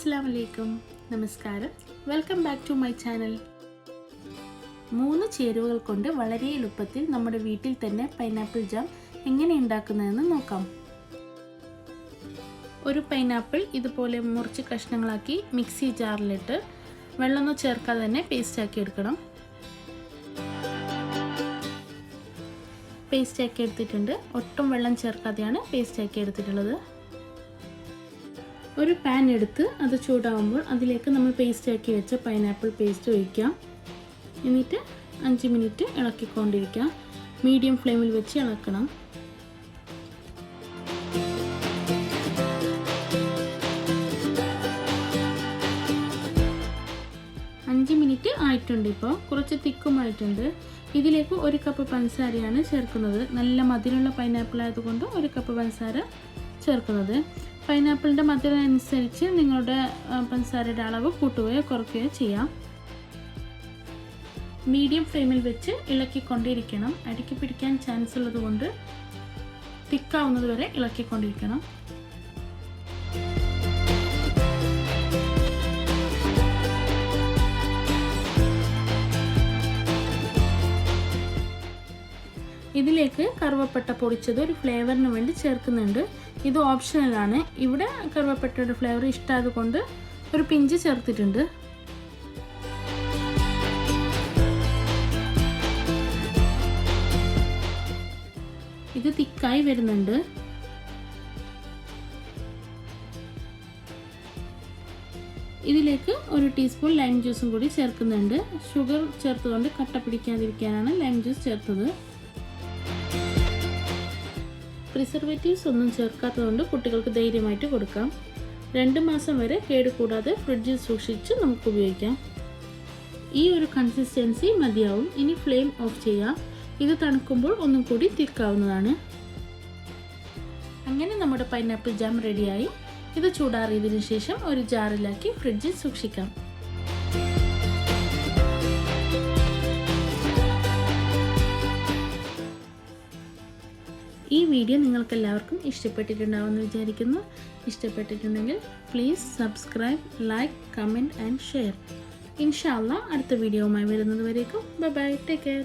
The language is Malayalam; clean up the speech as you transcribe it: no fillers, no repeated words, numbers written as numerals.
അസ്സലാമു അലൈക്കും, നമസ്കാരം. Welcome back to my channel. 3 ചേരുവകൾ കൊണ്ട് വളരെ എളുപ്പത്തിൽ നമ്മുടെ വീട്ടിൽ തന്നെ പൈനാപ്പിൾ ജാം എങ്ങനെ ഉണ്ടാക്കുന്നതെന്ന് നോക്കാം. ഒരു പൈനാപ്പിൾ ഇതുപോലെ മുറിച്ച് കഷ്ണങ്ങളാക്കി മിക്സി ജാറിലിട്ട് വെള്ളമൊന്നും ചേർക്കാതെ തന്നെ പേസ്റ്റാക്കി എടുക്കണം. പേസ്റ്റാക്കി എടുത്തിട്ടുണ്ട്. ഒട്ടും വെള്ളം ചേർക്കാതെയാണ് പേസ്റ്റാക്കി എടുത്തിട്ടുള്ളത്. ഒരു പാൻ എടുത്ത് അത് ചൂടാകുമ്പോൾ അതിലേക്ക് നമ്മൾ പേസ്റ്റാക്കി വെച്ച പൈനാപ്പിൾ പേസ്റ്റ് ഒഴിക്കാം. എന്നിട്ട് 5 മിനിറ്റ് ഇളക്കിക്കൊണ്ടിരിക്കാം. മീഡിയം ഫ്ലെയിമിൽ വെച്ച് ഇളക്കണം. മിനിറ്റ് ആയിട്ടുണ്ട്. ഇപ്പോൾ കുറച്ച് തിക്കുമായിട്ടുണ്ട്. ഇതിലേക്ക് 1 കപ്പ് പഞ്ചസാരയാണ് ചേർക്കുന്നത്. നല്ല മധുരമുള്ള പൈനാപ്പിൾ ആയതുകൊണ്ട് 1 കപ്പ് പഞ്ചസാര ചേർക്കുന്നത്. പൈനാപ്പിളിൻ്റെ മധുരം അനുസരിച്ച് നിങ്ങളുടെ പഞ്ചസാരയുടെ അളവ് കൂട്ടുകയോ കുറയ്ക്കുകയോ ചെയ്യാം. മീഡിയം ഫ്ലെയിമിൽ വെച്ച് ഇളക്കിക്കൊണ്ടിരിക്കണം. അടിക്ക് പിടിക്കാൻ ചാൻസ് ഉള്ളതുകൊണ്ട് തിക്കാവുന്നത് വരെ ഇളക്കിക്കൊണ്ടിരിക്കണം. ഇതിലേക്ക് കറുവപ്പട്ട പൊടിച്ചത് ഒരു ഫ്ലേവറിന് വേണ്ടി ചേർക്കുന്നുണ്ട്. ഇത് ഓപ്ഷണലാണ്. ഇവിടെ കറുവപ്പട്ടയുടെ ഫ്ലേവർ ഇഷ്ടമായതുകൊണ്ട് ഒരു പിഞ്ച് ചേർത്തിട്ടുണ്ട്. ഇത് തിക്കായി വരുന്നുണ്ട്. ഇതിലേക്ക് 1 ടീസ്പൂൺ ലൈം ജ്യൂസും കൂടി ചേർക്കുന്നുണ്ട്. ഷുഗർ ചേർത്തുകൊണ്ട് കട്ട പിടിക്കാതിരിക്കാനാണ് ലൈം ജ്യൂസ് ചേർത്തത്. പ്രിസർവേറ്റീവ്സ് ഒന്നും ചേർക്കാത്തതുകൊണ്ട് കുട്ടികൾക്ക് ധൈര്യമായിട്ട് കൊടുക്കാം. 2 മാസം വരെ കേടുകൂടാതെ ഫ്രിഡ്ജിൽ സൂക്ഷിച്ച് നമുക്ക് ഉപയോഗിക്കാം. ഈ ഒരു കൺസിസ്റ്റൻസി മതിയാവും. ഇനി ഫ്ലെയിം ഓഫ് ചെയ്യാം. ഇത് തണുക്കുമ്പോൾ ഒന്നും കൂടി തിക്കാവുന്നതാണ്. അങ്ങനെ നമ്മുടെ പൈനാപ്പിൾ ജാം റെഡിയായി. ഇത് ചൂടാറിയതിനു ശേഷം ഒരു ജാറിലാക്കി ഫ്രിഡ്ജിൽ സൂക്ഷിക്കാം. ഈ വീഡിയോ നിങ്ങൾക്കെല്ലാവർക്കും ഇഷ്ടപ്പെട്ടിട്ടുണ്ടാവുമെന്ന് വിചാരിക്കുന്നു. ഇഷ്ടപ്പെട്ടിട്ടുണ്ടെങ്കിൽ please subscribe, like, comment and share. ഇൻഷാ അല്ലാഹ് അടുത്ത വീഡിയോയുമായി വരുന്നത് വരേക്കും ബൈ ബൈ, ടേക്ക് കെയർ.